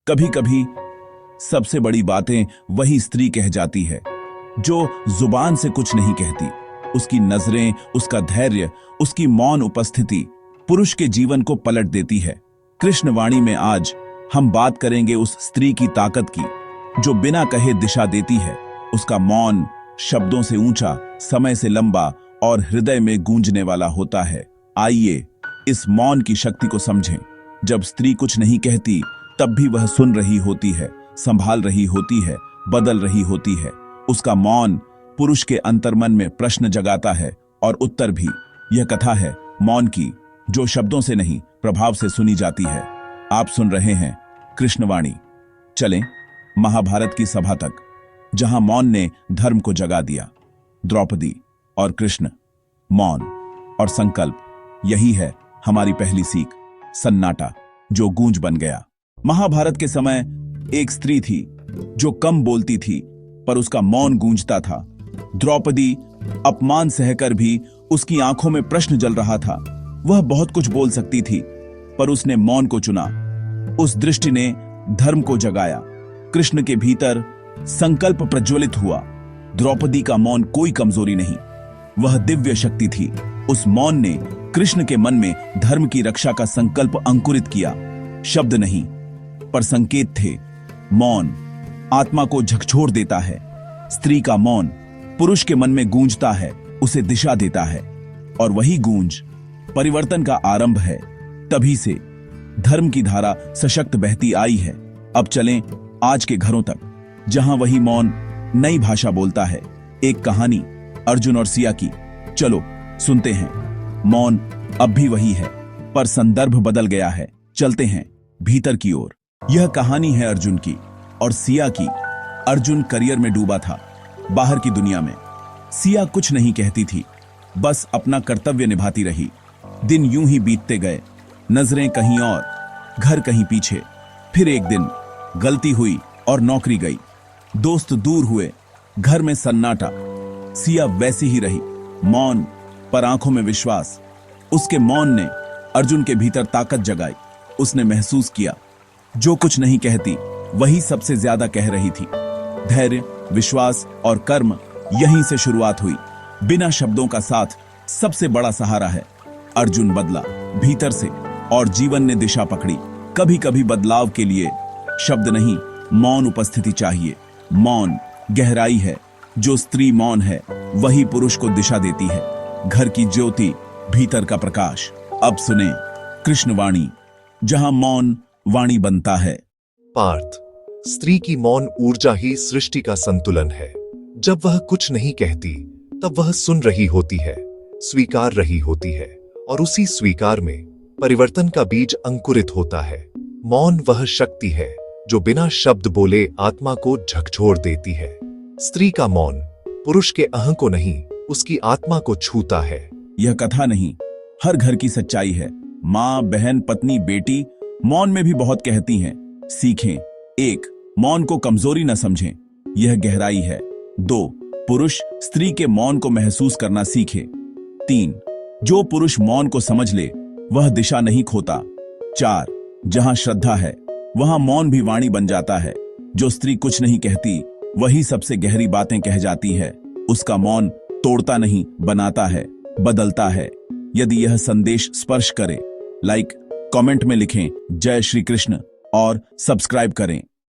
कभी कभी सबसे बड़ी बातें वही स्त्री कह जाती है जो जुबान से कुछ नहीं कहती। उसकी नजरें, उसका धैर्य, उसकी मौन उपस्थिति पुरुष के जीवन को पलट देती है। कृष्णवाणी में आज हम बात करेंगे उस स्त्री की ताकत की जो बिना कहे दिशा देती है। उसका मौन शब्दों से ऊंचा, समय से लंबा और हृदय में गूंजने वाला होता है। आइए इस मौन की शक्ति को समझें। जब स्त्री कुछ नहीं कहती तब भी वह सुन रही होती है, संभाल रही होती है, बदल रही होती है। उसका मौन पुरुष के अंतर्मन में प्रश्न जगाता है और उत्तर भी। यह कथा है मौन की, जो शब्दों से नहीं प्रभाव से सुनी जाती है। आप सुन रहे हैं कृष्णवाणी। चलें महाभारत की सभा तक, जहां मौन ने धर्म को जगा दिया। द्रौपदी और कृष्ण, मौन और संकल्प, यही है हमारी पहली सीख। सन्नाटा जो गूंज बन गया। महाभारत के समय एक स्त्री थी जो कम बोलती थी, पर उसका मौन गूंजता था। द्रौपदी अपमान सहकर भी उसकी आंखों में प्रश्न जल रहा था। वह बहुत कुछ बोल सकती थी, पर उसने मौन को चुना। उस दृष्टि ने धर्म को जगाया। कृष्ण के भीतर संकल्प प्रज्वलित हुआ। द्रौपदी का मौन कोई कमजोरी नहीं, वह दिव्य शक्ति थी। उस मौन ने कृष्ण के मन में धर्म की रक्षा का संकल्प अंकुरित किया। शब्द नहीं, पर संकेत थे। मौन आत्मा को झकझोर देता है। स्त्री का मौन पुरुष के मन में गूंजता है, उसे दिशा देता है, और वही गूंज परिवर्तन का आरंभ है। तभी से धर्म की धारा सशक्त बहती आई है। अब चलें आज के घरों तक, जहां वही मौन नई भाषा बोलता है। एक कहानी अर्जुन और सिया की। चलो सुनते हैं। मौन अब भी वही है, पर संदर्भ बदल गया है। चलते हैं भीतर की ओर। यह कहानी है अर्जुन की और सिया की। अर्जुन करियर में डूबा था, बाहर की दुनिया में। सिया कुछ नहीं कहती थी, बस अपना कर्तव्य निभाती रही। दिन यूं ही बीतते गए, नजरें कहीं और, घर कहीं पीछे। फिर एक दिन गलती हुई और नौकरी गई। दोस्त दूर हुए, घर में सन्नाटा। सिया वैसी ही रही, मौन पर आंखों में विश्वास। उसके मौन ने अर्जुन के भीतर ताकत जगाई। उसने महसूस किया जो कुछ नहीं कहती वही सबसे ज्यादा कह रही थी। धैर्य, विश्वास और कर्म, यहीं से शुरुआत हुई। बिना शब्दों का साथ सबसे बड़ा सहारा है। अर्जुन बदला भीतर से और जीवन ने दिशा पकड़ी। कभी कभी बदलाव के लिए शब्द नहीं, मौन उपस्थिति चाहिए। मौन गहराई है। जो स्त्री मौन है वही पुरुष को दिशा देती है। घर की ज्योति, भीतर का प्रकाश। अब सुने कृष्णवाणी, जहां मौन वाणी बनता है। पार्थ, स्त्री की मौन ऊर्जा ही सृष्टि का संतुलन है। जब वह कुछ नहीं कहती तब वह सुन रही होती है, स्वीकार रही होती है, और उसी स्वीकार में परिवर्तन का बीज अंकुरित होता है। मौन वह शक्ति है जो बिना शब्द बोले आत्मा को झकझोर देती है। स्त्री का मौन पुरुष के अहं को नहीं, उसकी आत्मा को छूता है। यह कथा नहीं, हर घर की सच्चाई है। माँ, बहन, पत्नी, बेटी मौन में भी बहुत कहती हैं। सीखें। 1. मौन को कमजोरी न समझें, यह गहराई है। 2. पुरुष स्त्री के मौन को महसूस करना सीखे। 3. जो पुरुष मौन को समझ ले वह दिशा नहीं खोता। 4. जहां श्रद्धा है वहां मौन भी वाणी बन जाता है। जो स्त्री कुछ नहीं कहती वही सबसे गहरी बातें कह जाती है। उसका मौन तोड़ता नहीं, बनाता है, बदलता है। यदि यह संदेश स्पर्श करे, लाइक, कमेंट में लिखें जय श्री कृष्ण और सब्सक्राइब करें।